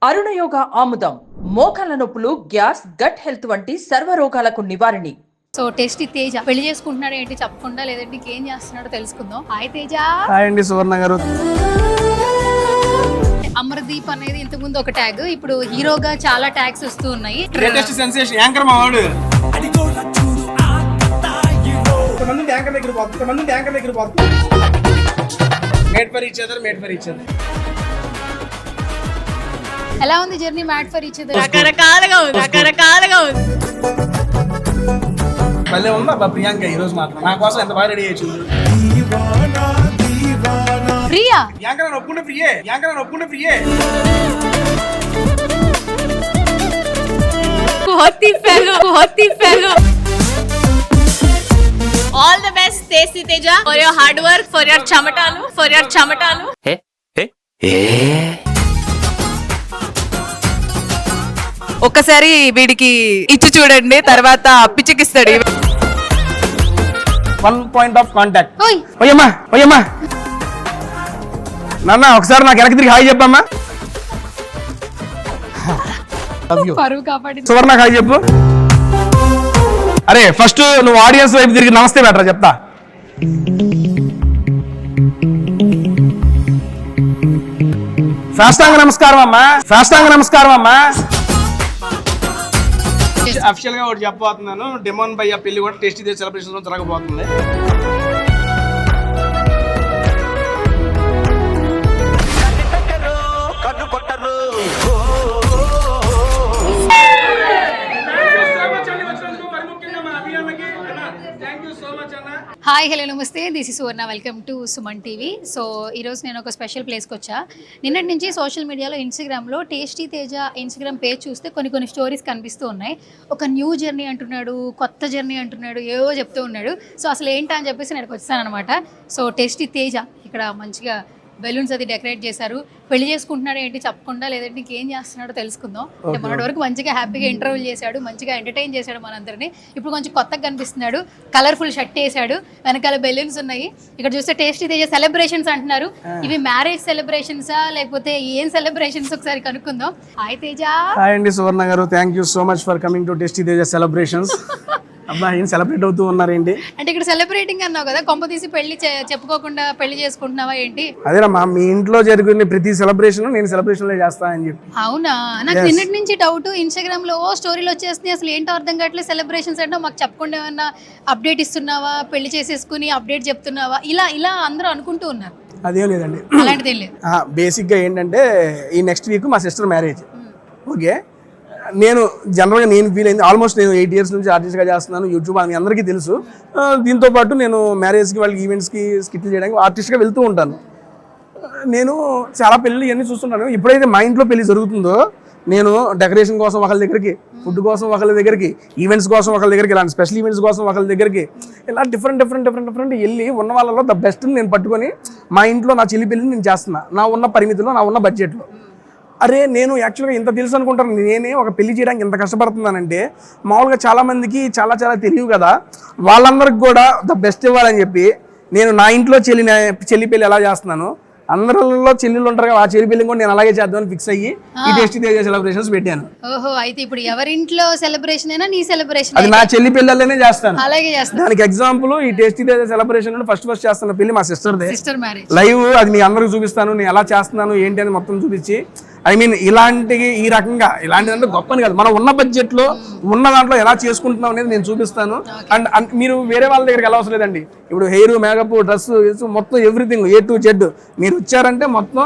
అరుణయోగ ఆముదం మోకాల నొప్పులు, గ్యాస్, గట్ హెల్త్ వంటి సర్వ రోగాలకు నివారణి. సో టేస్టీ తేజ పెళ్లి చేసుకుంటున్నాడు ఏంటి చెప్పకుండా, లేదంటే ఇంకేం చేస్తున్నాడో తెలుసుకుందాం. హాయ్ తేజ. హాయ్ అండి సువర్ణ గారు. అమర్దీప్ అనేది ఇంతకుముందు ఒక ట్యాగ్, ఇప్పుడు హీరోగా చాలా ట్యాగ్స్ వస్తూ ఉన్నాయి. లేటెస్ట్ సెన్సేషన్ యాంకర్ మా వాడు. కొంతమంది యాంకర్ దగ్గర పోతుంది, కొంతమంది యాంకర్ దగ్గర పోతుంది. Made for each other, made for each other. ఎలా ఉంది journey mad for each other? రకరకాలుగా ఉంది. మళ్ళీ ఉందా ప్రియాంక ఈ రోజు మాత్రం నా కోసం ఎంత బాగా రెడీ చేసింది. ప్రియా యాంకర్ ఒప్పుకుంటే ఫ్రీయే, యాంకర్ ఒప్పుకుంటే ఫ్రీయే. बहुत ही fellow. All the best Tasty Teja for your hard work, for your chamatalu. ఒక్కసారి వీడికి ఇచ్చి చూడండి, తర్వాత పిచ్చికిస్తాడు. 1 point of contact. ఓయ్ ఓయమ్మా నాన్న ఒకసారి నాకు వెనక్కి తిరిగి హాయ్ చెప్పమ్మా. పరువు కాపాడి. సువర్ణ హాయ్ చెప్పు. అరే ఫస్ట్ నువ్వు ఆడియన్స్ వైపు తిరిగి నమస్తే బెటరా చెప్తా. సాష్టాంగ నమస్కారం అమ్మా. అఫిషియల్ గా ఒకటి చెప్పబోతున్నాను. డెమోన్ భయ్య పెళ్లి కూడా టేస్టీ డే సెలబ్రేషన్ లో జరగబోతుంది. హాయ్ హలో నమస్తే, this is Suvarna. Welcome to Suman TV. So ఈరోజు నేను ఒక స్పెషల్ ప్లేస్కి వచ్చా. నిన్నటి నుంచి సోషల్ మీడియాలో ఇన్స్టాగ్రామ్లో టేస్టీ తేజ ఇన్స్టాగ్రామ్ పేజ్ చూస్తే కొన్ని స్టోరీస్ కనిపిస్తూ ఉన్నాయి. ఒక న్యూ జర్నీ అంటున్నాడు, కొత్త జర్నీ అంటున్నాడు, ఏవో చెప్తూ ఉన్నాడు. సో అసలు ఏంటా అని చెప్పేసి నేను వచ్చాను అనమాట. సో టేస్టీ తేజ ఇక్కడ మంచిగా బెలూన్స్ అది డెకరేట్ చేశారు. పెళ్లి చేసుకుంటున్నాడు ఏంటి చెప్పకుండా, లేదంటే ఇంకేం చేస్తున్నాడో తెలుసుకుందాం. అంటే మొన్నటి వరకు మంచిగా హ్యాపీగా ఇంటర్వ్యూ చేశాడు, మంచిగా ఎంటర్టైన్ చేశాడు మనందరినీ. ఇప్పుడు కొంచెం కొత్తగా కనిపిస్తున్నాడు, కలర్ఫుల్ షర్ట్ వేసాడు, వెనకాల బెలూన్స్ ఉన్నాయి. ఇక్కడ చూస్తే టేస్టీ తేజ సెలబ్రేషన్స్ అంటున్నారు. ఇవి మ్యారేజ్ సెలబ్రేషన్సా లేకపోతే ఏం సెలబ్రేషన్స్ ఒకసారి కనుక్కుందాం. హాయ్ తేజ. హాయ్ అండి సువర్ణ గారు, thank you so much for coming to tasty Teja celebrations. అబ్బా ఏం సెలబ్రేట్ అవుతూ ఉన్నారేంటి? అంటే ఇక్కడ సెలబ్రేటింగ్ అన్నావు కదా, కొంప తీసి పెళ్లి చెప్పుకోకుండా పెళ్లి చేసుకుంటున్నావా ఏంటి? అదేనమ్మా, మీ ఇంట్లో జరిగిన ప్రతి సెలబ్రేషన్ నేను సెలబ్రేషన్ చేస్తా అని చెప్పి. అవునా? నాకు నిన్నటి నుంచి డౌట్. ఇన్స్టాగ్రామ్ లో స్టోరీలు వచ్చేస్తున్నాయి, అసలు ఏంటో అర్థం కావట్లేదు. సెలబ్రేషన్స్ అంటే మాకు చెప్పకుండా ఏమన్నా అప్డేట్ ఇస్తున్నావా, పెళ్లి చేసేసుకుని అప్డేట్ చెప్తున్నావా, ఇలా అందరూ అనుకుంటూ ఉన్నారు. అదేం లేదండి, అలాంటిది ఏం లేదు. బేసిక్గా ఏంటంటే ఈ నెక్స్ట్ వీక్ మా సిస్టర్ మ్యారేజ్. ఓకే, నేను జనరల్గా ఫీల్ అయింది, ఆల్మోస్ట్ నేను 8 years నుంచి ఆర్టిస్ట్గా చేస్తున్నాను. యూట్యూబ్ అని అందరికీ తెలుసు. దీంతోపాటు నేను మ్యారేజ్కి వాళ్ళకి ఈవెంట్స్కి స్కిట్లు చేయడానికి ఆర్టిస్ట్గా వెళ్తూ ఉంటాను. నేను చాలా పెళ్ళి ఇవన్నీ చూస్తున్నాను. ఎప్పుడైతే మా ఇంట్లో పెళ్లి జరుగుతుందో నేను డెకరేషన్ కోసం ఒకళ్ళ దగ్గరికి, ఫుడ్ కోసం ఒకళ్ళ దగ్గరికి, ఈవెంట్స్ కోసం ఒకళ్ళ దగ్గరికి, ఇలాంటి స్పెషల్ ఈవెంట్స్ కోసం ఒకళ్ళ దగ్గరికి, ఇలా డిఫరెంట్ వెళ్ళి ఉన్న వాళ్ళలో ద బెస్ట్ నేను పట్టుకొని మా ఇంట్లో నా చెల్లి పెళ్ళిని నేను చేస్తున్నా, నా ఉన్న పరిమితిలో, నా ఉన్న బడ్జెట్లో. అరే నేను యాక్చువల్గా ఇంత తెలుసు అనుకుంటాను, నేనే ఒక పెళ్లి చేయడానికి ఎంత కష్టపడుతున్నానంటే మామూలుగా చాలామందికి చాలా తెలియవు కదా, వాళ్ళందరికి కూడా ద బెస్ట్ ఇవ్వాలని చెప్పి నేను నా ఇంట్లో చెల్లి పెళ్లి ఎలా చేస్తున్నాను, అందరిలో చెల్లెళ్ళు ఉంటారు కదా, ఆ చెల్లి పెళ్లి కూడా నేను అలాగే చేద్దామని ఫిక్స్ అయ్యి ఈ టేస్టీ తేజ సెలబ్రేషన్స్ పెట్టాను. ఓహో, అయితే ఇప్పుడు ఎవరింట్లో సెలబ్రేషన్ అయినా నీ సెలబ్రేషన్ అది నా చెల్లి పెళ్ళనే చేస్తాను. అలాగే చేస్తాను. దానికి ఎగ్జాంపుల్ ఈ టేస్టీ తేజ సెలబ్రేషన్ ఫస్ట్ చేస్తున్న పెళ్లి మా సిస్టర్ మ్యారేజ్ లైవ్. అది మీ అందరికి చూపిస్తాను, నేను ఎలా చేస్తున్నాను ఏంటి అని మొత్తం చూపించి, ఈ రకంగా ఇలాంటిదంటే గొప్పని కాదు, మనం ఉన్న బడ్జెట్లో ఉన్న దాంట్లో ఎలా చేసుకుంటున్నాం అనేది నేను చూపిస్తాను. అండ్ మీరు వేరే వాళ్ళ దగ్గరికి వెళ్ళవసరం లేదండి. ఇప్పుడు హెయిర్, మేకప్, డ్రెస్ మొత్తం ఎవ్రీథింగ్ A to Z మీరు వచ్చారంటే మొత్తం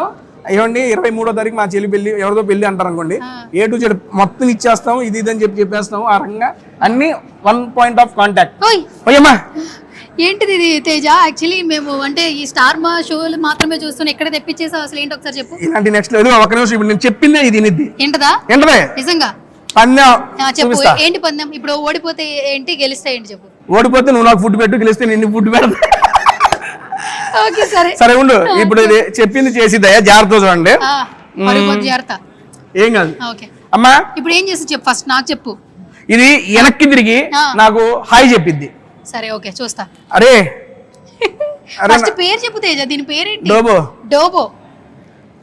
ఇవ్వండి. 23వ తారీఖు మా చెల్లి పెళ్లి, ఎవరిదో పెళ్లి అంటారు అనుకోండి, A to Z మొత్తం ఇచ్చేస్తాము, ఇది అని చెప్పేస్తాము. ఆ రకంగా అన్ని 1 point of contact. ఓయమ్మా ఏంటిది ఇది తేజ? యాక్చువల్లీ మేము అంటే ఈ స్టార్ మా షోలు మాత్రమే చూస్తున్నాం, ఎక్కడ తెప్పించేసావు అసలు ఏంటి ఒకసారి చెప్పు. ఇలాంటి నెక్స్ట్ లేదు, ఒక నిమిషం. ఇప్పుడు నేను చెప్పిందే ఇది ఏంటదా? నిజంగా చెప్పు, ఏంటి పందెం? ఇప్పుడు ఓడిపోతే ఏంటి, గెలిస్తే ఏంటి చెప్పు. ఓడిపోతే నువ్వు నాకు ఫుడ్ పెట్టు, గెలిస్తే నేను ఫుడ్ పెడతా. ఓకే సరే ఉండు. ఇప్పుడు ఇది చెప్పింది చేసి దయా జాగ్రత్త చూడండి. జాగ్రత్త ఏం కాదు. ఓకే అమ్మా, ఇప్పుడు ఏం చేసి చెప్పు, ఫస్ట్ నాకు చెప్పు. ఇది వెనక్కి తిరిగి నాకు హాయ్ చెప్పిద్ది. సరే ఓకే చూస్తా. అరే ఫస్ట్ పేరు చెప్పు తేజ, దీని పేరేంటి? డోబో. డోబో.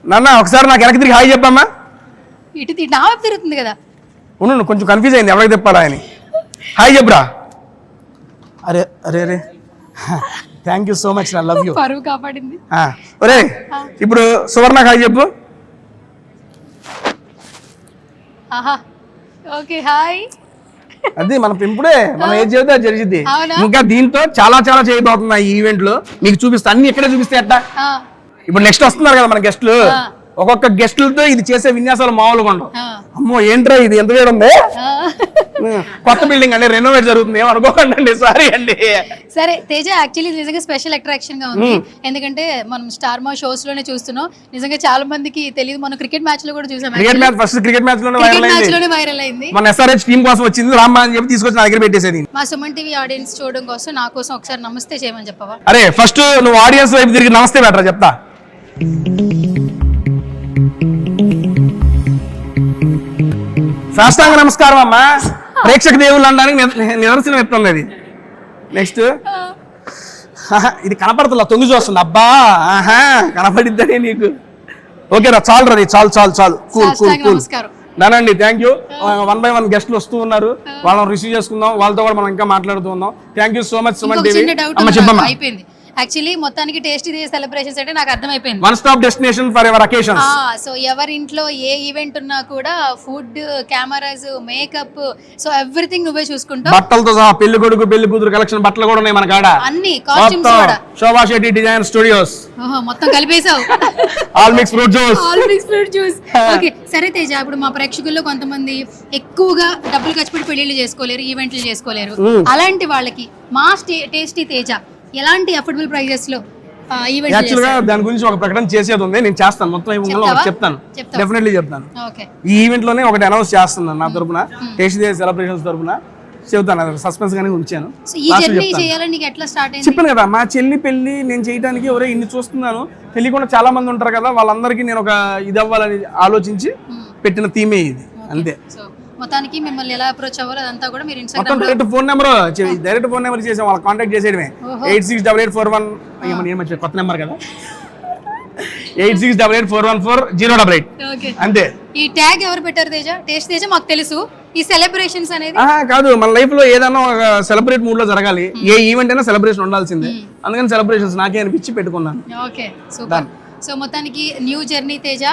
నాన్న ఒకసారి నాకు వెనక్కి తిరిగి హాయ్ చెప్పమ్మా. ఇటు నా వైపు తిరుగుతుంది కదా. ఉండు కొంచెం కన్ఫ్యూజ్ అయింది ఎవరికి తిప్పాలా అని. హాయ్ చెప్పురా. అరే అరే అరే thank you so much, I love you. పరువు కాపాడింది. ఒరే ఇప్పుడు సువర్ణ హాయ్ చెప్పు. ఆహా ఓకే హాయ్. అది మన పెంపుడే, మనం ఏది చెబితే అది జరిగింది. అవునా? ఇంకా దీంతో చాలా చాలా చేయబోతున్నాయి ఈ ఈవెంట్ లో. మీకు చూపిస్తా, అన్ని ఇక్కడే చూపిస్తే ఎట్లా. ఇప్పుడు నెక్స్ట్ వస్తున్నారు కదా మన గెస్టులు, ఒక్కొక్క గెస్టులతో ఇది చేసే విన్యాసాలు మామూలుగా ఉండవు. అమ్మో ఏంట్రా ఇది ఎంత వేడి ఉంది. కొత్త బిల్డింగ్ అండి, రెనోవేట్ జరుగుతుంది, ఏమనుకోకండి అండి, సారీ అండి. సరే తేజ, యాక్చువల్లీ నిజంగా స్పెషల్ అట్రాక్షన్ గా ఉంది. ఎందుకంటే మనం స్టార్ మా షోస్ లోనే చూస్తున్నాం. నిజంగా చాలా మందికి తెలియదు, మనం క్రికెట్ మ్యాచ్ లో కూడా చూసాం. Cricket match first cricket match లోనే వైరల్ అయింది. మన SRH టీం కోసం వచ్చింది, రామ్మా అని చెప్పి తీసుకొచ్చి నా దగ్గర పెట్టేసేది. మా సుమన్ టీవీ ఆడియన్స్ చూడడం కోసం నా కోసం ఒకసారి నమస్తే చేయమని చెప్పవా? అరే ఫస్ట్ నువ్వు ఆడియన్స్ వైపు తిరిగి నమస్తే బెటర్ చెప్తా. సాష్టాంగ నమస్కారం అమ్మా, ప్రేక్షక దేవుళ్ళు అనడానికి నిదర్శనం ఎత్తుంది అది. నెక్స్ట్ ఇది కనపడుతుందా, తొంగి చూస్తుంది. అబ్బా ఆహా కనపడిద్దని నీకు. ఓకే రా, చాలు రా, చాలు చాలు చాలు, కూల్ కూల్ కూల్. నానండి థ్యాంక్ యూ. 1 by 1 గెస్టులు వస్తూ ఉన్నారు, వాళ్ళని రిసీవ్ చేసుకుందాం, వాళ్ళతో కూడా మనం ఇంకా మాట్లాడుతూ ఉందాం. Thank you so much Suman TV. అమ్మ చెప్పమ్మా. అయిపోయింది యాక్చువల్లీ మొత్తానికి టేస్టీ డే సెలబ్రేషన్స్ అంటే నాకు అర్థమైపోయింది. One stop destination for ever occasions. So ఎవరి ఇంట్లో ఏ ఈవెంట్ ఉన్నా కూడా food, cameras, makeup, so everything నువ్వే చూసుకుంటావు. బట్టలతో సహా పెళ్లి కొడుకు పెళ్లి కూతురు కలెక్షన్ బట్టలు కూడా ఉన్నాయి మన కాడ. అన్ని కాస్ట్యూమ్స్ కూడా. Shobha Shetty design studios. మొత్తం కలిపేసావు. All mix fruit juice. All mix fruit juice. Okay సరే తేజ, ఇప్పుడు మా ప్రేక్షకుల్లో కొంతమంది ఎక్కువగా డబ్బులు ఖర్చు పెట్టి పెళ్లిళ్ళు చేసుకోలేరు, ఈవెంట్లు చేసుకోలేరు. అలాంటి వాళ్ళకి మా టేస్టీ తేజ ఎలాంటి అఫోర్డబుల్ ప్రైజెస్ లో ఈవెంట్ యాక్చువల్ గా దాని గురించి ఒక ప్రకటన చేసేది ఉంది, నేను చేస్తాను. మొత్తం చెప్తాను, డెఫినెట్లీ చెప్తాను. ఈ ఈవెంట్ లోనే ఒకటి అనౌన్స్ చేస్తున్నాను నా తరపున, టేస్ట్ డే సెలబ్రేషన్స్ తరపున చెబుతాను. అది సస్పెన్స్ గానే ఉంచాను. చెప్పాను కదా, మా చెల్లి పెళ్లి నేను చేయడానికి ఎవరో ఇన్ని చూస్తున్నాను, తెలియకుండా చాలా మంది ఉంటారు కదా, వాళ్ళందరికీ నేను ఒక ఇది అవ్వాలని ఆలోచించి పెట్టిన థీమే ఇది, అంతే. మొత్తానికి మిమ్మల్ని ఎలా అప్రోచ్ అవ్వాలో అదంతా కూడా మీరు మొత్తం ఇన్‌స్టాగ్రామ్ డైరెక్ట్ ఫోన్ నెంబర్ చేసాం, వాళ్ళకి కాంటాక్ట్ చేసేయడమే. 868841 కొత్త నెంబర్ కదా, 8688414088. ఓకే అంతే. ఈ ట్యాగ్ ఎవరు పెట్టారు తేజ? టేస్ట్ తేజ మాకు తెలుసు, ఈ సెలబ్రేషన్స్ అనేది కాదు, మన లైఫ్ లో ఏదైనా ఒక సెలబ్రేట్ మూడ్ లో జరగాలి. ఏ ఈవెంట్ అయినా సెలబ్రేషన్ ఉండాల్సిందే, అందుకని సెలబ్రేషన్స్ నాకే అనిపించి పెట్టుకున్నాను. Okay super. సో మొత్తానికి న్యూ జర్నీ తేజ,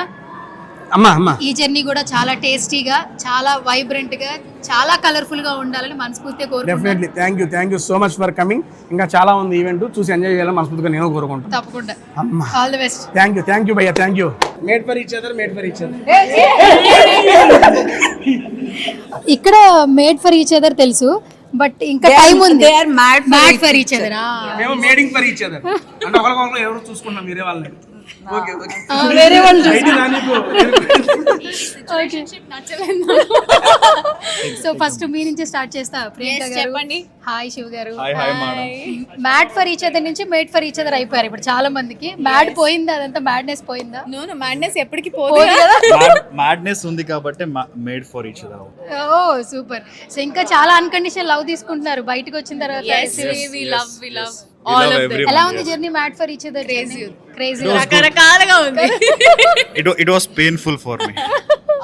అమ్మా ఈ జర్నీ కూడా చాలా టేస్టీగా, చాలా వైబ్రెంట్ గా, చాలా కలర్ఫుల్ గా ఉండాలని మనస్ఫూర్తిగా కోరుకుంటున్నాను. Definitely thank you so much for coming. ఇంకా చాలా ఉంది ఈవెంట్, చూసి ఎంజాయ్ చేయాలని మనస్ఫూర్తిగా నేను కోరుకుంటాను. తప్పకుండా. అమ్మా all the best. Thank you భయ్యా, thank you. Made for each other. ఇక్కడ మేడ్ ఫర్ ఈచ్ అదర్ తెలుసు, బట్ ఇంకా టైం ఉంది. They are mad for each other. మేము మేడింగ్ ఫర్ ఈచ్ అదర్ అంటే ఒకరికొకరు ఎవరు చూసుకుంటాం, మీరే వాళ్ళని. ఓకే వేరే వాళ్ళు సో ఫస్ట్ మీ నుంచి స్టార్ట్ చేస్తా. ప్రియాంక గారు చెప్పండి. హాయ్ శివ గారు. మ్యాడ్ ఫర్ ఈచ్ అదర్ నుంచి మేడ్ ఫర్ ఈచ్ అదర్ అయిపోయారు ఇప్పుడు చాలా మందికి. మ్యాడ్ పోయిందా, అదంతా మ్యాడ్నెస్ పోయిందా? నో మ్యాడ్నెస్ ఎప్పటికీ పోదు కదా. మ్యాడ్నెస్ ఉంది కాబట్టి made for each other. Oh super. So ఇంకా చాలా అన్కండిషనల్ లవ్ తీసుకుంటున్నారు బయటకు వచ్చిన తర్వాత. we love all of them. ఎలా ఉంది journey mad for each other? Crazy రకరకాలుగా ఉంది. It was painful for me.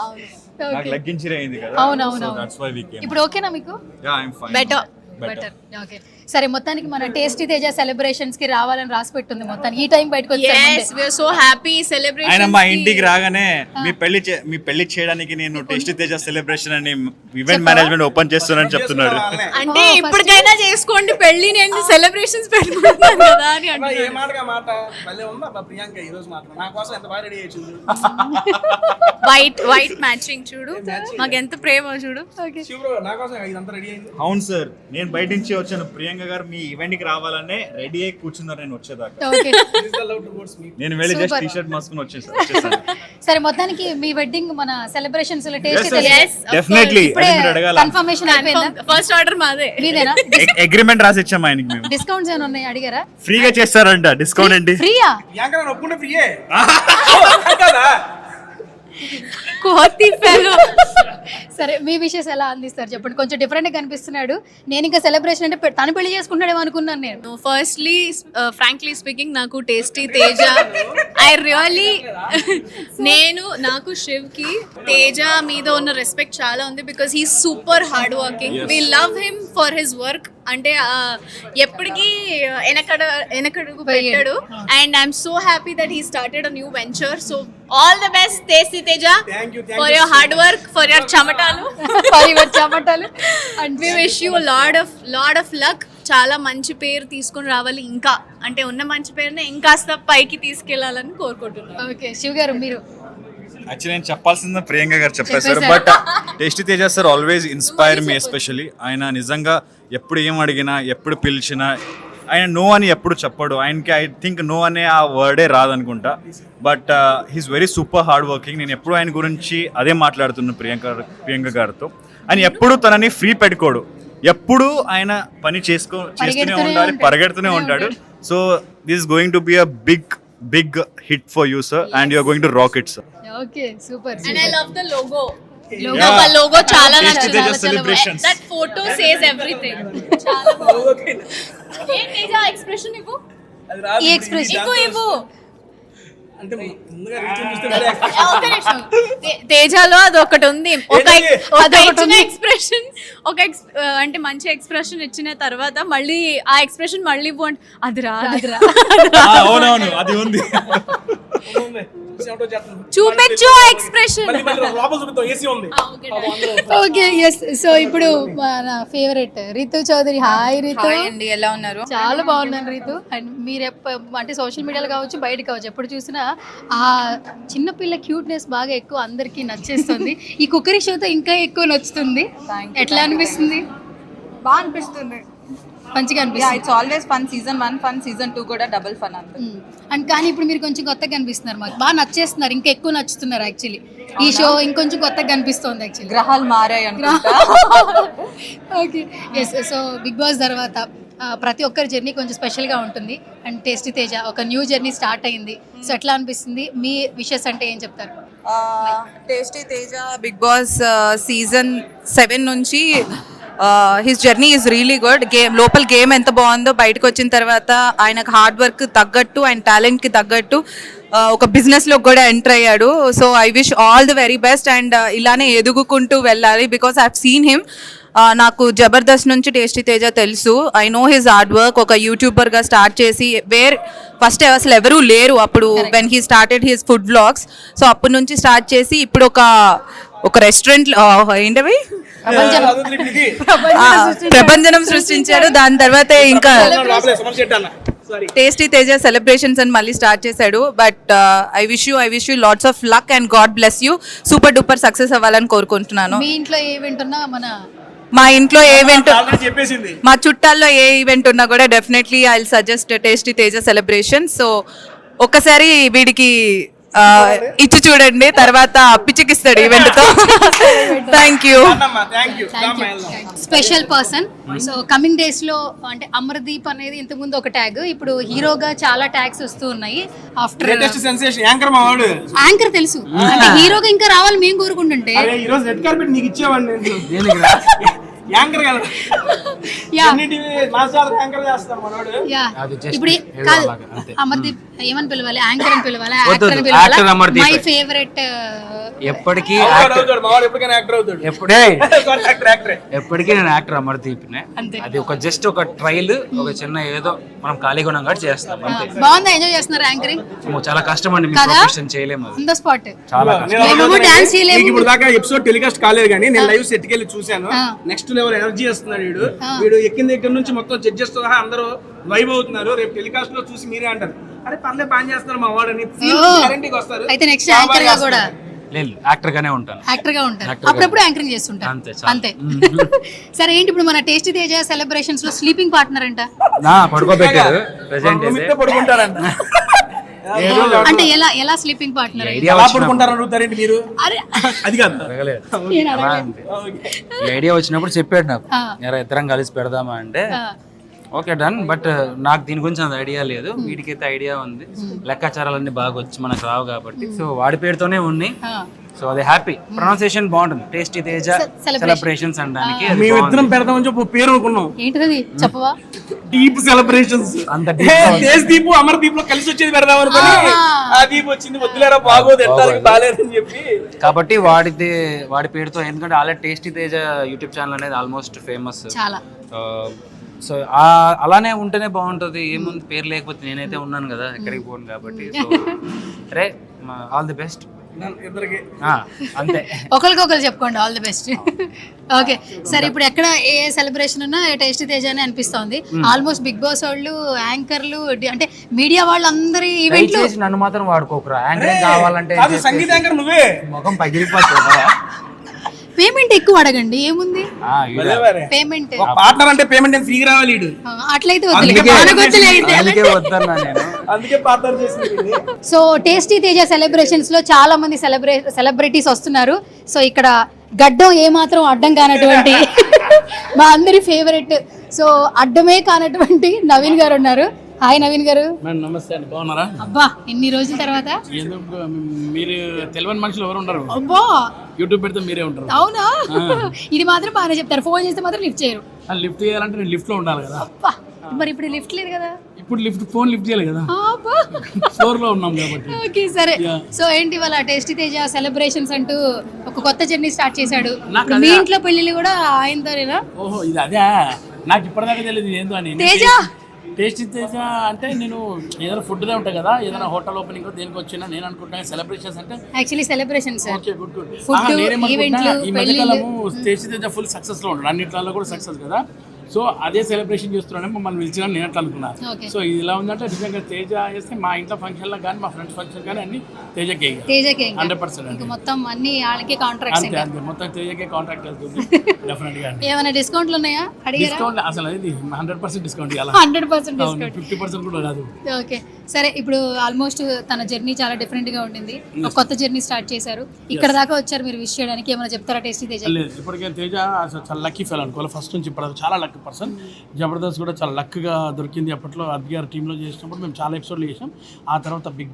Okay. నాకు లెగ్ ఇంజరీ అయింది కదా. అవునవును. That's why we came. ఇప్పుడు ఓకేనా మీకు? Yeah I am fine. Better. Okay సరే, మొత్తానికి మన టేస్టీ తేజ సెలబ్రేషన్స్ కి రావాలని రాసి పెట్టుంది. మొత్తానికి ఈ టైం బయటకు వచ్చారు. yes we are so happy celebrations. ఆయన మా ఇంటికి రాగానే మీ పెళ్లి చేయడానికి నేను టేస్టీ తేజ సెలబ్రేషన్ అని ఈవెంట్ మేనేజ్మెంట్ ఓపెన్ చేస్తున్నానని చెప్తున్నాడు. అంటే ఇప్పటికైనా చేసుకోండి పెళ్లి, నేను సెలబ్రేషన్స్ పెట్టుకుంటాను కదా అని అంటున్నాడు. ఏ మాటగా మాట భలే ఉందా ప్రియాంక ఈ రోజు మాత్రం నా కోసం ఎంత బాగా రెడీ చేసింది. వైట్ మ్యాచింగ్ చూడు, మాకు ఎంత ప్రేమ చూడు. శివబ్రో నా కోసం ఇదంతా రెడీ అయింది. అవును సార్, నేను బయట నుంచి వచ్చాను. ప్రియాంక గారు మీ ఈవెంట్ కి రావాలనే రెడీ అయ్యి కూర్చున్నారు నేను వచ్చేదాకా. ఓకే నేను వెళ్ళి జస్ట్ టీ షర్ట్ మాస్కుని వచ్చేసాను. సరే మొత్తానికి మీ వెడ్డింగ్ మన సెలబ్రేషన్స్ లో టేస్టీ yes డెఫినెట్లీ అడగాల. కన్ఫర్మేషన్ అయిపోయిందా? ఫస్ట్ ఆర్డర్ మాదే. మీదేనా? అగ్రిమెంట్ రాసి ఇచ్చాం ఆయనకి మేము. డిస్కౌంట్స్ ఏమైనా ఉన్నాయి అడిగారా? ఫ్రీగా చేస్తారంట. డిస్కౌంట్ ఏంటి? ఫ్రీయా? ప్రియాంక నన్ను ఒప్పుకుంటే ఫ్రీయే. సో సరే మీ విషెస్ ఎలా అందిస్తారు చెప్పండి. కొంచెం డిఫరెంట్ గా కనిపిస్తున్నాడు. నేను ఇంకా సెలబ్రేషన్ అంటే తను పెళ్లి చేసుకుంటాడేమో అనుకున్నాను నేను. ఫస్ట్లీ ఫ్రాంక్లీ స్పీకింగ్ నాకు టేస్టీ తేజ ఐ రియల్లీ నాకు శివ్కి తేజ మీద ఉన్న రెస్పెక్ట్ చాలా ఉంది because he super hard working. We love him for his work. అంటే ఎప్పటికీ వెనకడుగు పెట్టాడు. And I'm so happy that he started a new venture. So all the best tasty Teja for your hard work, for your చమటాలు. And we wish you lot of luck. చాలా మంచి పేరు తీసుకొని రావాలి, ఇంకా అంటే ఉన్న మంచి పేరుని ఇంకాస్త పైకి తీసుకెళ్లాలని కోరుకుంటున్నాను. ఓకే శివ్ గారు మీరు యాక్చువల్లీ నేను చెప్పాల్సింది ప్రియాంక గారు చెప్పేశారు. But tasty Teja sir always inspire me. Especially ఆయన నిజంగా ఎప్పుడు ఏం అడిగినా, ఎప్పుడు పిలిచినా ఆయన నో అని ఎప్పుడు చెప్పడు. ఆయనకి ఐ థింక్ నో అనే ఆ వర్డే రాదనుకుంటా. But he's very super hard working. నేను ఎప్పుడు ఆయన గురించి అదే మాట్లాడుతున్నాను ప్రియాంక గారితో. ఆయన ఎప్పుడు తనని ఫ్రీ పెట్టుకోడు. ఎప్పుడు ఆయన పని చేస్తూనే ఉండాలి, పరిగెడుతూనే ఉంటాడు. So this is going to be a big hit for you sir and you are going to rock it sir. Okay super. And I love the logo. Yeah. Logo చాలా Tasty నచ్చింది. Teja celebrations. That photo says everything. చాలా బాగుంది. ఏ Teja expression ఇవ్వు. ఈ expression ఇవ్వు. అంటే ముందుగా rich చూస్తే వేరే ఒక్క నిమిషం. తేజలో అది ఒకటి ఉంది. ఎక్స్ప్రెషన్ అంటే మంచి ఎక్స్ప్రెషన్ ఇచ్చిన తర్వాత మళ్ళీ ఆ ఎక్స్ప్రెషన్ మళ్ళీ ఇవ్వు అంటే అది రాదు. అవునవును అది ఉంది. చూపించు ఎక్స్ప్రెషన్. లోపల చూపిస్తాం, ఏసీ ఉంది. Okay yes. సో ఇప్పుడు మన ఫేవరెట్ రితు చౌదరి. హాయ్ రితు. అండి, ఎలా ఉన్నారు? చాలా బాగున్నాను రితు. అండ్ మీరు అంటే సోషల్ మీడియాలో కావచ్చు, బయట కావచ్చు, ఎప్పుడు చూసినా ఆ చిన్నపిల్ల క్యూట్నెస్ బాగా ఎక్కువ అందరికీ నచ్చేస్తుంది. ఈ కుక్కరీ షోతో ఇంకా ఎక్కువ నచ్చుతుంది. ఎట్లా అనిపిస్తుంది? బాగా అనిపిస్తుంది, మంచిగా అనిపిస్తుంది. It's always fun. Season 1 fun, season 2 కూడా డబుల్ ఫన్ అంతే. అండ్ కానీ ఇప్పుడు మీరు కొంచెం కొత్తగా కనిపిస్తున్నారు, మాకు బాగా నచ్చేస్తున్నారు, ఇంకా ఎక్కువ నచ్చుతున్నారు. యాక్చువల్లీ ఈ షో ఇంకొంచెం కొత్తగా కనిపిస్తుంది. యాక్చువల్లీ గ్రహాలు మారాయి అనుకుంటా. Okay yes. So Bigg Boss తర్వాత ప్రతి ఒక్కరి జర్నీ కొంచెం స్పెషల్గా ఉంటుంది. అండ్ టేస్టీ తేజ ఒక న్యూ జర్నీ స్టార్ట్ అయింది. సో ఎట్లా అనిపిస్తుంది? మీ విషెస్ అంటే ఏం చెప్తారు? Tasty Teja Bigg Boss season 7 నుంచి his journey is really good. లోపల గేమ్ ఎంత బాగుందో బయటకు వచ్చిన తర్వాత ఆయనకు హార్డ్ వర్క్ తగ్గట్టు, ఆయన టాలెంట్కి తగ్గట్టు ఒక బిజినెస్లో కూడా ఎంటర్ అయ్యాడు. So I wish all the very best and ఇలానే ఎదుగుకుంటూ వెళ్ళాలి. Because I have seen him. నాకు జబర్దస్త్ నుంచి టేస్టీ తేజ తెలుసు. I know his hard work. ఒక యూట్యూబర్గా స్టార్ట్ చేసి ఫస్ట్ అసలు ఎవరూ లేరు అప్పుడు when he started his food vlogs. So అప్పటి నుంచి స్టార్ట్ చేసి ఇప్పుడు ఒక రెస్టారెంట్ ఏంటవి ప్రపంచనం సృష్టించాడు. దాని తర్వాత ఇంకా టేస్టీ తేజ సెలబ్రేషన్స్ అని మళ్ళీ స్టార్ట్ చేశాడు. But I wish you lots of luck and God bless you. Super duper success అవ్వాలని కోరుకుంటున్నాను. మీ ఇంట్లో ఏ ఈవెంట్ ఉన్నా మా ఇంట్లో ఏ ఈవెంట్, చెప్పేసింది. మా చుట్టాల్లో ఏ ఈవెంట్ ఉన్నా కూడా definitely I will suggest tasty Teja celebration. So ఒక్కసారి వీడికి ఇచ్చి చూడండి, తర్వాత పిచ్చికిస్తాడు ఈవెంట్ తో. Thank you. Special person. So coming days లో అంటే అమర్దీప్ అనేది ఇంతకుముందు ఒక ట్యాగ్, ఇప్పుడు హీరోగా చాలా ట్యాగ్స్ వస్తూ ఉన్నాయి. ఆఫ్టర్ లేటెస్ట్ సెన్సేషన్ యాంకర్ మా వాడు. యాంకర్ తెలుసు, అంటే హీరోగా ఇంకా రావాలి మేము కోరుకుంటుంటే. ఈ రోజు రెడ్ కార్పెట్ నీకు ఇచ్చేవాడిని నేను. యాంకర్ కదా, యాంకర్ చేస్తాను మనోడు. ఇప్పుడు కాదు అమర్దీప్ ఏమని పిలవాలి? యాంకర్ అని పిలవాలి, యాక్టర్ అని పిలవాలి? My favourite. ఎప్పటికీ ఎప్పటికీ నేను యాక్టర్ అమర్దీప్ నే. అది ఒక జస్ట్ ఒక ట్రైల్, ఒక చిన్న ఏదో మనం ఖాళీగా ఉన్నాం కాబట్టి చేస్తాం అంతే. బాగుందా? ఎంజాయ్ చేస్తున్నారు యాంకరింగ్? చాలా కష్టం అండి, మేము ప్రొఫెషన్ చేయలేము. ఆన్ ద స్పాట్ చాలా మేము డాన్స్ చేయలేము. ఇప్పుడు దాకా ఎపిసోడ్ టెలికాస్ట్ కాలేదు కానీ నేను లైవ్ సెట్ కెళ్ళి చూశాను. నెక్స్ట్ లెవెల్ ఎనర్జీ వస్తున్నాడు వీడు ఎక్కిన దగ్గర నుంచి మొత్తం జడ్జెస్ తో అందరూ వైబ్ అవుతున్నారు. రేపు టెలికాస్ట్ లో చూసి మీరే అంటారు, అరే పర్లే బాగా చేస్తున్నారు మా వాడని గ్యారెంటీకి వస్తారు. అయితే నెక్స్ట్ యాంకర్ గా కూడా లేదు, యాక్టర్ గానే ఉంటాను. యాక్టర్ గా ఉంటారు, అప్పుడప్పుడు యాంకరింగ్ చేస్తుంటారు అంతే. సరే ఏంటి ఇప్పుడు మన టేస్టీ తేజ సెలబ్రేషన్స్ లో స్లీపింగ్ పార్ట్నర్ అంట పడుకోబెట్టారు ప్రెసెంట్ పడుకుంటారంట. అంటే ఎలా స్లీపింగ్ పార్ట్నర్? పడుకుంటారంటారేంటి మీరు? అది కాదు, ఐడియా వచ్చినప్పుడు చెప్పాడు నాకు, ఇద్దరం కలిసి పెడదామా అంటే ఓకే డన్, బట్ నాకు దీని గురించి అంత ఐడియా లేదు. వీడికైతే ఐడియా ఉంది, లెక్కాచారాలన్నీ బాగా వచ్చి మనకు రావు కాబట్టి. సో వాడి పేరుతోనే ఉన్నాయి. సో అది హ్యాపీ, ప్రొనౌన్సియేషన్ బాగుంటుంది. టేస్టీ తేజ సెలబ్రేషన్స్ అనడానికి మేము ఇద్దరం పెడదామని చెప్పి పేరు అనుకున్నాం, ఏంటిది చెప్పవా? Deep celebrations. అంత దేశ్ దీపు అమర్ దీప్ లో కలిసి వచ్చేది పెడదాం అనుకుని ఆ దీప్ వచ్చింది, వద్దులేరా బాగోదు ఎంతకి బాగాలేదని చెప్పి. కాబట్టి వాడి పేరుతో, ఎందుకంటే already tasty Teja YouTube channel అనేది ఆల్మోస్ట్ ఫేమస్. చాలా. సో అలానే ఉంటేనే బాగుంటుంది. ఏముంది పేరు లేకపోతే, నేనైతే ఉన్నాను కదా, ఎక్కడికి పోను కాబట్టి. So ray all the best ఇద్దరికి. అంతే, ఒకరికొకరు చెప్పుకోండి ఆల్ ది బెస్ట్. ఓకే సరే, ఇప్పుడు ఎక్కడ ఏ సెలబ్రేషన్ ఉన్నా టేస్టీ తేజ అని అనిపిస్తోంది. ఆల్మోస్ట్ బిగ్ బాస్ వాళ్ళు, యాంకర్లు, అంటే మీడియా వాళ్ళు అందరి ఈవెంట్లు. నన్ను మాత్రం వాడుకోకరా, యాంకరింగ్ కావాలంటే సంగీత యాంకర్ నువ్వే, ముఖం పగిలిపోతుంది. పేమెంట్ ఎక్కువ అడగండి, ఏముంది పేమెంట్. పార్ట్నర్ అంటే పేమెంట్ ఫ్రీగా రావాలి. అట్లయితే అందుకే వద్దన్నా నేను, అందుకే పార్ట్నర్ చేసింది. సో టేస్టీ తేజ సెలబ్రేషన్స్ లో చాలా మంది సెలబ్రిటీస్ వస్తున్నారు. సో ఇక్కడ గడ్డం ఏమాత్రం అడ్డం కానటువంటి మా అందరి ఫేవరెట్, సో అడ్డమే కానటువంటి నవీన్ గారు ఉన్నారు. హాయ్ నవీన్ గారు. నమస్తే అండి, బాగున్నారా? అబ్బా ఎన్ని రోజుల తర్వాత. మీరు తెలియని మనుషులు ఎవరు ఉండరు, అబ్బా యూట్యూబ్ పెడితే మీరే ఉంటారు. అవునా? ఇది మాత్రం బాగానే చెప్తారు, ఫోన్ చేస్తే మాత్రం లిఫ్ట్ చేయరు. లిఫ్ట్ చేయాలంటే నేను లిఫ్ట్ లో ఉండాలి కదా. అబ్బా మరి ఇప్పుడు లిఫ్ట్ లేదు కదా. ఇప్పుడు ఫోన్ లిఫ్ట్ చేయాలి కదా, ఫ్లోర్ లో ఉన్నాం కాబట్టి. ఓకే సరే, సో ఏంటి వాళ్ళ టేస్టీ తేజ సెలబ్రేషన్స్ అంటూ ఒక కొత్త జర్నీ స్టార్ట్ చేశాడు. మీ ఇంట్లో పెళ్లిళ్ళు కూడా ఆయనతోనేనా? ఓహో ఇది అదే, నాకు ఇప్పటిదాకా తెలియదు ఏందో అని. తేజ టేస్టీ తేజ అంటే నేను ఏదైనా ఫుడ్ దే ఉంటాయి కదా, ఏదైనా హోటల్ ఓపెనింగ్ దేనికి వచ్చినా నేను అనుకుంటున్నా సెలబ్రేషన్స్ అంటే actually celebrations. Okay good good. Food, ఈవెంట్లు, ఈ మధ్యకాలము టేస్టీ తేజ ఫుల్ సక్సెస్ లో ఉంటాడు, అన్నిట్లలో కూడా సక్సెస్ కదా. సో అదే సెలబ్రేషన్ చేస్తున్నాను మమ్మల్ని పిలిచిన నేను అట్లా అనుకున్నా. సో ఇది ఇలా ఉందంటే నిజంగా తేజ చేస్తే మా ఇంట్లో ఫంక్షన్లో కానీ మా ఫ్రెండ్స్ ఫంక్షన్ కానీ అన్ని తేజకే 100%. మొత్తం అన్ని వాళ్ళకే కాంట్రాక్ట్స్. అంతే అంతే, మొత్తం తేజకే కాంట్రాక్ట్ వెళ్తుంది డెఫినెట్ గా. ఏమైనా డిస్కౌంట్లు ఉన్నాయా? డిస్కౌంట్ అసలు అది 100% డిస్కౌంట్ ఇవ్వాలి, 100% డిస్కౌంట్, 50% కూడా రాదు. ఓకే సరే, ఇప్పుడు ఆల్మోస్ట్ తన జర్నీ చాలా డిఫరెంట్ గా ఉండింది. ఒక కొత్త జర్నీ స్టార్ట్ చేశారు, ఇక్కడ దాకా వచ్చారు. మీరు విష్ చేయడానికి ఏమైనా చెప్తారా టేస్టీ తేజ? లేదు, ఇప్పటికే తేజ అసలు చాలా లక్కీ ఫెల్ అనుకోవాలి. ఫస్ట్ నుంచి ఇప్పుడు చాలా లక్కీ పర్సన్. జబర్దస్త్ కూడా చాలా లక్గా దొరికింది. అప్పట్లో అద్గారు టీంలో చేసినప్పుడు మేము చాలా ఎపిసోడ్లు చేసాం. ఆ తర్వాత బిగ్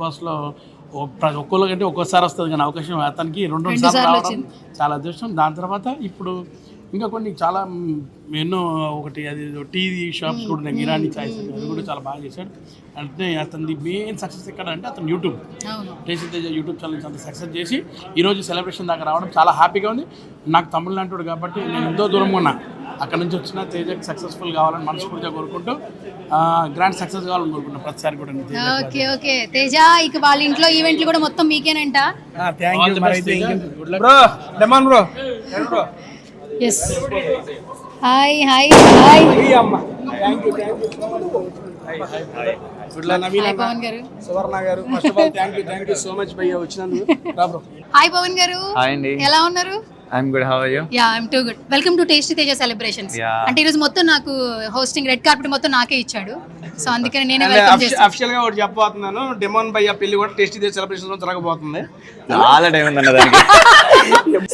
బాస్లో ఒక్కొక్కరికంటే ఒక్కోసారి వస్తుంది కానీ అవకాశం అతనికి 2 సార్లు రావడం చాలా అదృష్టం. దాని తర్వాత ఇప్పుడు ఇంకా కొన్ని చాలా ఎన్నో, ఒకటి అది టీ షాప్స్ కూడా ఉన్నాయి, ఇరానీ చాయ్స్, అది కూడా చాలా బాగా చేశాడు. అంటే అతని మెయిన్ సక్సెస్ ఎక్కడ అంటే అతను YouTube, tasty Teja YouTube channel అంత సక్సెస్ చేసి ఈరోజు సెలబ్రేషన్ దాకా రావడం చాలా హ్యాపీగా ఉంది. నాకు తమిళ అంటాడు కాబట్టి నేను ఎంతో దూరంగా ఉన్నా, అక్కడ నుంచి వచ్చిన తేజకి సక్సెస్ఫుల్ కావాలని మనస్ఫూర్తిగా కోరుకుంటూ గ్రాండ్ సక్సెస్ కావాలని కోరుకుంటున్నాను ప్రతిసారి కూడా. ఓకే ఓకే తేజ, ఇక వాళ్ళ ఇంట్లో ఈవెంట్లు కూడా మొత్తం మీకేనంట. Yes, hi hi hi Pavan గారు. సువర్ణ గారు, first of all thank you so much భయ్యా వచ్చినందుకు. హాయ్ పవన్ గారు, ఎలా ఉన్నారు? I'm good. How are you? Yeah, I'm too good. Welcome to Tasty Teja Celebrations. అంటే ఈరోజు మొత్తం నాకు హోస్టింగ్ రెడ్ కార్పెట్ మొత్తం నాకే ఇచ్చాడు. సో అందుకని నేనే వెల్కమ్ చేస్తాను. అఫీషియల్ గా ఒకటి చెప్పబోతున్నాను, డెమోన్ భయ్యా పెళ్లి కూడా టేస్టీ తేజ సెలబ్రేషన్ లో జరగబోతుంది. చాలా టైం ఉందన్న దానికి.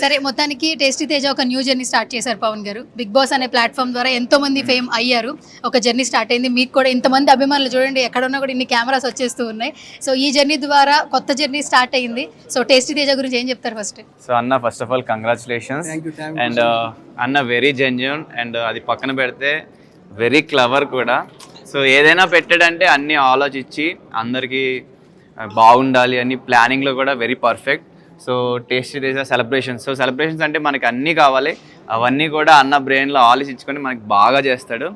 సరే, మొత్తానికి టేస్టీ తేజ ఒక న్యూ జర్నీ స్టార్ట్ చేశారు పవన్ గారు. బిగ్ బాస్ అనే ప్లాట్ఫామ్ ద్వారా ఎంతో మంది ఫేమ్ అయ్యారు, ఒక జర్నీ స్టార్ట్ అయింది. మీకు కూడా ఇంతమంది అభిమానులు చూడండి, ఎక్కడున్నా కూడా ఇన్ని కెమెరాస్ వచ్చేస్తూ ఉన్నాయి. సో ఈ జర్నీ ద్వారా కొత్త జర్నీ స్టార్ట్ అయింది. సో టేస్టీ తేజ గురించి ఏం చెప్తారు ఫస్ట్? సో అన్న, first of all congratulations. And అన్న వెరీ జెన్యూన్, అండ్ అది పక్కన పెడితే వెరీ క్లవర్ కూడా. సో ఏదైనా పెట్టాడంటే అన్నీ ఆలోచించి అందరికీ బాగుండాలి అని ప్లానింగ్లో కూడా very perfect. So tasty Teja celebrations, so celebrations అంటే మనకి అన్నీ కావాలి, అవన్నీ కూడా అన్న బ్రెయిన్లో ఆలోచించుకొని మనకి బాగా చేస్తాడు.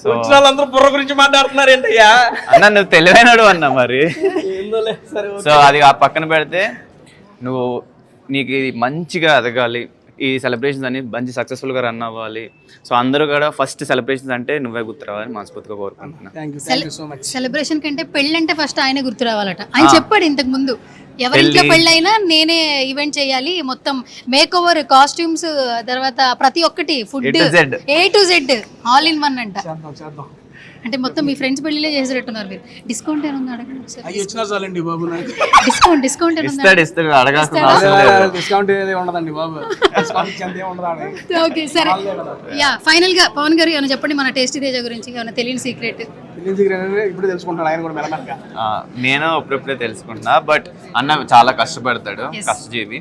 సో వాళ్ళందరూ బుర్ర గురించి మాట్లాడుతున్నారు ఏంటయ్యా అన్న, నువ్వు తెలివైనడు అన్న మరి. సో అది ఆ పక్కన పెడితే నీకు ఇది మంచిగా ఎదగాలి, ఈ సెలబ్రేషన్స్ అన్ని మంచి సక్సెస్ఫుల్గా రన్ అవ్వాలి. సో అందరూ కూడా ఫస్ట్ సెలబ్రేషన్స్ అంటే నువ్వే గుర్తు రావాలని మనస్ఫూర్తిగా కోరుకుంటున్నాను. సెలబ్రేషన్ కంటే పెళ్ళి అంటే ఫస్ట్ ఆయన గుర్తు రావాలట. ఆయన చెప్పాడు ఇంతకు ముందు, ఎవరింట్లో పెళ్ళైనా నేనే ఈవెంట్ చేయాలి, మొత్తం మేక్ ఓవర్, కాస్ట్యూమ్స్, తర్వాత ప్రతి ఒక్కటి, food A to Z all in one అంట. అంటే మొత్తం మీ ఫ్రెండ్స్ పెళ్ళిలే చేసేటట్టున్నారు మీరు. డిస్కౌంట్ ఏమైనా అడగండి ఒకసారి. అవి వచ్చినా చాలండి బాబు నాకు. డిస్కౌంట్ ఏమైనా ఇస్తాడు అడగాల్సిన అవసరం లేదు. డిస్కౌంట్ ఏది ఉండదండి బాబు. డిస్కౌంట్ ఇచ్చేంత ఏం ఉండదు ఆడ. ఓకే సరే. యా ఫైనల్ గా పవన్ గారు ఏమైనా చెప్పండి మన టేస్టీ తేజ గురించి, ఏమైనా తెలియని సీక్రెట్. ఇప్పుడు తెలుసుకుంటాడు ఆయన కూడా మెల్లమెల్లగా. నేను ఇప్పుడిప్పుడే తెలుసుకుంటున్నా, బట్ అన్న చాలా కష్టపడతాడు, కష్టజీవి.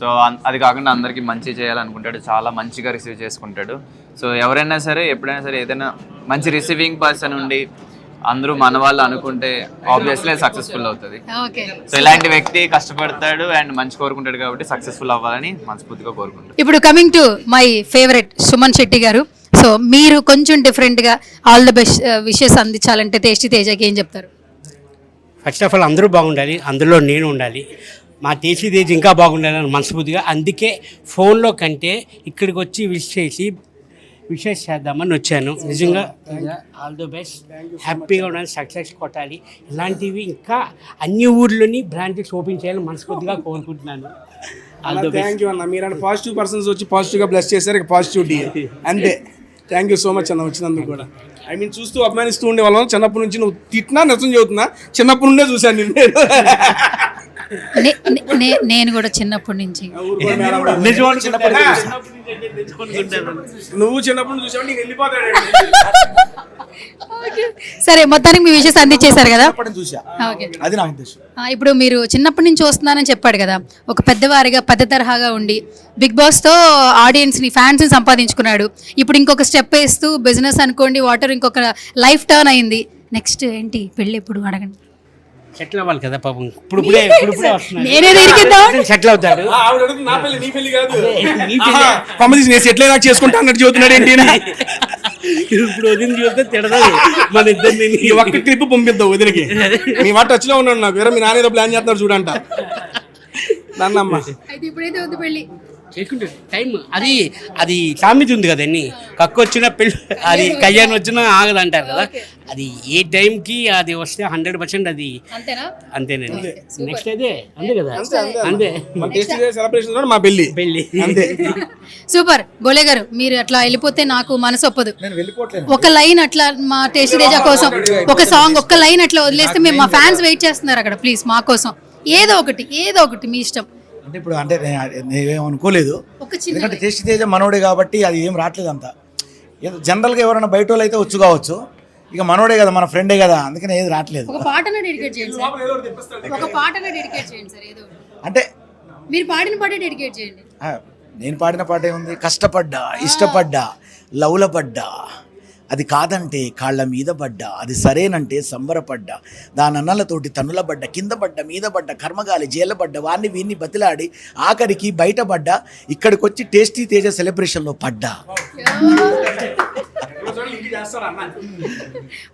సో అది కాకుండా అందరికి మంచి చేయాలనుకుంటాడు, చాలా మంచిగా రిసీవ్ చేసుకుంటాడు. సో ఎవరైనా సరే ఎప్పుడైనా సరే ఏదైనా మంచి రిసీవింగ్ పర్సన్ ఉండి అందరూ మన వాళ్ళు అనుకుంటే ఆబ్వియస్లీ సక్సెస్ఫుల్ అవుతుంది. సో ఇలాంటి వ్యక్తి కష్టపడతాడు అండ్ మంచి కోరుకుంటాడు కాబట్టి సక్సెస్ఫుల్ అవ్వాలని మనస్ఫూర్తిగా కోరుకుంటాడు. ఇప్పుడు coming to my favourite Suman Shetty గారు. సో మీరు కొంచెం డిఫరెంట్గా ఆల్ ద బెస్ట్ విషెస్ అందించాలంటే టేస్టీ తేజకి ఏం చెప్తారు? ఫస్ట్ ఆఫ్ ఆల్ అందరూ బాగుండాలి, అందులో నేను ఉండాలి. మా టేస్టీ తేజ ఇంకా బాగుండాలని మనస్ఫూర్తిగా, అందుకే ఫోన్లో కంటే ఇక్కడికి వచ్చి విషెస్ చేద్దామని వచ్చాను. నిజంగా ఆల్ ది బెస్ట్, హ్యాపీగా ఉండాలి, సక్సెస్ కొట్టాలి. ఇలాంటివి ఇంకా అన్ని ఊర్లోని బ్రాంచెస్ ఓపెన్ చేయాలని మనస్ఫూర్తిగా కోరుకుంటున్నాను. థ్యాంక్ యూ అన్న, మీరు పాజిటివ్ పర్సన్స్ వచ్చి పాజిటివ్గా బ్లెస్ చేశారు, పాజిటివిటీ అంతే. థ్యాంక్ యూ సో మచ్ అన్న వచ్చినందుకు కూడా. ఐ మీన్ చూస్తూ అభిమానిస్తూ ఉండే వాళ్ళం చిన్నప్పటి నుంచి. నువ్వు తిట్టినా నిజం చెబుతున్నా, చిన్నప్పటి నుండే చూశాను నిన్ను. నేను కూడా చిన్నప్పటి నుంచి. నువ్వు చిన్నప్పుడు చూసావు, నేను వెళ్ళిపోతాడు. సరే మొత్తానికి మీ విషయం అందించేశారు కదా. అది నా ఉద్దేశం. ఇప్పుడు మీరు చిన్నప్పటి నుంచి వస్తున్నానని చెప్పాడు కదా, ఒక పెద్దవారిగా పెద్ద తరహాగా ఉండి బిగ్ బాస్ తో ఆడియన్స్ ని ఫ్యాన్స్ ని సంపాదించుకున్నాడు. ఇప్పుడు ఇంకొక స్టెప్ వేస్తూ బిజినెస్ అనుకోండి, వాటర్ ఇంకొక లైఫ్ టర్న్ అయింది. నెక్స్ట్ ఏంటి, పెళ్ళి ఎప్పుడు అడగండి. సెటిల్ అవ్వాలి కదా పాపం. ఇప్పుడు సెటిల్ అవుతాడు. సెటిల్ అయినా చేసుకుంటా అన్నట్టు చదువుతున్నాడు ఏంటి? ఇప్పుడు వదిన చూస్తే తిడదా మన ఇద్దరిని. ఒక్క ట్రిప్ పంపిద్దాం వదిలికి. మీ మాట టచ్ లో ఉన్నాడు నాకు. వేరే మీ నాన్న ఏదో ప్లాన్ చేస్తున్నారు చూడంట. నన్నమ్మ ఇప్పుడైతే వద్దు పెళ్ళి చేసుకుంటే టైం అది సామెత ఉంది కదండి, కక్కు వచ్చిన పెళ్ళి అది కళ్యాణం వచ్చినా ఆగదు అంటారు కదా. అది ఏ టైంకి అది వస్తే 100% అది అంతేనండి. నెక్స్ట్ అయితే అంతే కదా, అంతే సెలబ్రేషన్ మా పెళ్ళి అంతే. సూపర్. బోలే గారు మీరు అట్లా వెళ్ళిపోతే నాకు మనసు ఒప్పదు. ఒక లైన్ అట్లా మా టేస్టీ తేజ కోసం ఒక సాంగ్, ఒక్క లైన్ అట్లా వదిలేస్తే మేము మా ఫ్యాన్స్ వెయిట్ చేస్తున్నారు అక్కడ. ప్లీజ్ మా కోసం ఏదో ఒకటి మీ ఇష్టం. అంటే ఇప్పుడు అంటే నేనేం అనుకోలేదు, ఎందుకంటే టేస్టీ తేజ మనోడే కాబట్టి అది ఏం రావట్లేదు అంత. జనరల్గా ఎవరైనా బయట వాళ్ళు అయితే వచ్చు కావచ్చు, ఇక మనోడే కదా, మన ఫ్రెండే కదా, అందుకని ఏది రావట్లేదు. ఒక పాటనే డెడికేట్ చేయండి సార్. ఏదో అంటే మీరు పాడిన పాటే డెడికేట్ చేయండి. నేను పాడిన పాట ఏముంది, కష్టపడ్డా, ఇష్టపడ్డా, లవ్ల పడ్డా, అది కాదంటే కాళ్ళ మీద పడ్డా, అది సరేనంటే సంబరపడ్డా, దాని అన్నలతోటి తన్నుల పడ్డ, కింద పడ్డ, మీద పడ్డ, కర్మగాలి జైలబడ్డ, వాడిని వీడిని బతిలాడి ఆఖరికి బయటపడ్డా, ఇక్కడికి వచ్చి టేస్టీ తేజ సెలబ్రేషన్లో పడ్డా.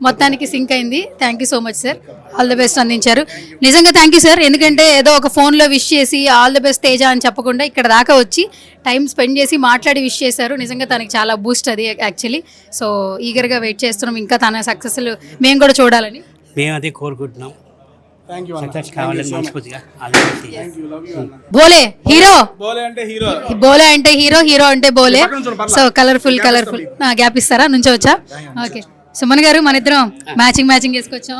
మొత్తానికి సింక్ అయింది. Thank you so much sir, all the best అందించారు. నిజంగా థ్యాంక్ యూ సార్, ఎందుకంటే ఏదో ఒక ఫోన్లో విష్ చేసి ఆల్ ద బెస్ట్ తేజ అని చెప్పకుండా ఇక్కడ దాకా వచ్చి టైం స్పెండ్ చేసి మాట్లాడి విష్ చేశారు. నిజంగా తనకి చాలా బూస్ట్ అది యాక్చువల్లీ. సో ఈగర్గా వెయిట్ చేస్తున్నాం ఇంకా తన సక్సెస్ మేము కూడా చూడాలని. మేము అదే కోరుకుంటున్నాం. బోలే హీరో, బోలే అంటే హీరో అంటే బోలే. సో కలర్ఫుల్ గ్యాప్ ఇస్తారా, నుంచోవచ్చా? ఓకే సుమన్ గారు, మన ఇద్దరం మ్యాచింగ్ వేసుకొచ్చాం.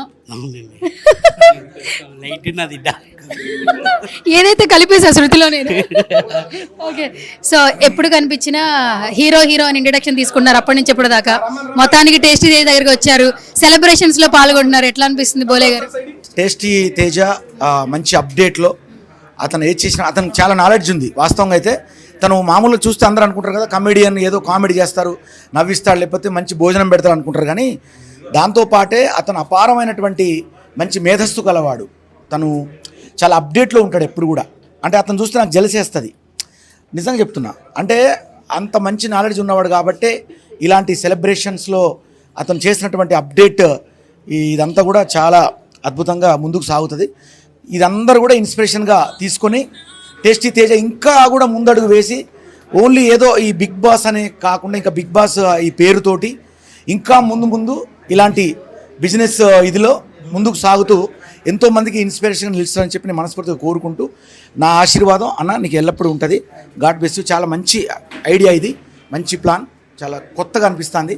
ఏదైతే కలిపేసా శృతిలో నేను. ఓకే సో ఎప్పుడు కనిపించినా హీరో అని ఇంట్రడక్షన్ తీసుకున్నారు అప్పటి నుంచి ఎప్పుడు దాకా. మొత్తానికి టేస్టీ తేజ దగ్గరికి వచ్చారు, సెలబ్రేషన్స్ లో పాల్గొంటున్నారు. ఎట్లా అనిపిస్తుంది బోలే గారు? టేస్టీ తేజ మంచి అప్డేట్లో అతను ఏది చేసినా అతనికి చాలా నాలెడ్జ్ ఉంది. వాస్తవంగా అయితే తను మామూలుగా చూస్తే అందరూ అనుకుంటారు కదా, కమెడియన్ ఏదో కామెడీ చేస్తారు, నవ్విస్తాడు, లేకపోతే మంచి భోజనం పెడతారు అనుకుంటారు. కానీ దాంతోపాటే అతను అపారమైనటువంటి మంచి మేధస్సు కలవాడు. తను చాలా అప్డేట్లో ఉంటాడు ఎప్పుడు కూడా. అంటే అతను చూస్తే నాకు జలసేస్తుంది, నిజంగా చెప్తున్నా. అంటే అంత మంచి నాలెడ్జ్ ఉన్నవాడు కాబట్టే ఇలాంటి సెలబ్రేషన్స్లో అతను చేసినటువంటి అప్డేట్ ఇదంతా కూడా చాలా అద్భుతంగా ముందుకు సాగుతుంది. ఇదందరూ కూడా ఇన్స్పిరేషన్గా తీసుకొని టేస్టీ తేజ ఇంకా కూడా ముందడుగు వేసి ఓన్లీ ఏదో ఈ బిగ్ బాస్ అనే కాకుండా ఇంకా బిగ్ బాస్ ఈ పేరుతోటి ఇంకా ముందు ఇలాంటి బిజినెస్ ఇదిలో ముందుకు సాగుతూ ఎంతోమందికి ఇన్స్పిరేషన్ నిలుస్తారని చెప్పి నేను మనస్ఫూర్తిగా కోరుకుంటూ, నా ఆశీర్వాదం అన్న నీకు ఎల్లప్పుడూ ఉంటుంది. God bless you. చాలా మంచి ఐడియా ఇది, మంచి ప్లాన్, చాలా కొత్తగా అనిపిస్తుంది.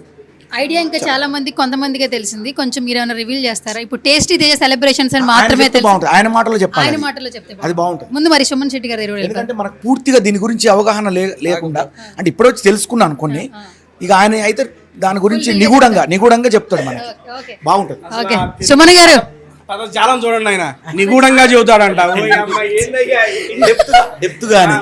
ఐడియా ఇంకా చాలా మంది కొంతమందికే తెలిసింది, కొంచెం మీరు ఏమైనా రివీల్ చేస్తారా? ఇప్పుడు టేస్టీ తేజ సెలబ్రేషన్స్ అని మాత్రమే తెలుసు, బాగుంటుంది ఆయన మాటలో చెప్పాలి, ఆయన మాటలో చెప్తే అది బాగుంటుంది. ముందు మరి సుమన్ శెట్టి గారు ఎందుకంటే మనకు పూర్తిగా దీని గురించి అవగాహన లేకుండా అంటే ఇప్పుడు వచ్చి తెలుసుకున్నాను కొన్ని, ఇక ఆయన అయితే దాని గురించి నిగూఢంగా చెప్తాడు మనకి, బాగుంటుంది. ఓకే సుమన్ గారు చాలా చూడండి ఆయన నిగూఢంగా చెబుతాడంట. డెప్త్ గాని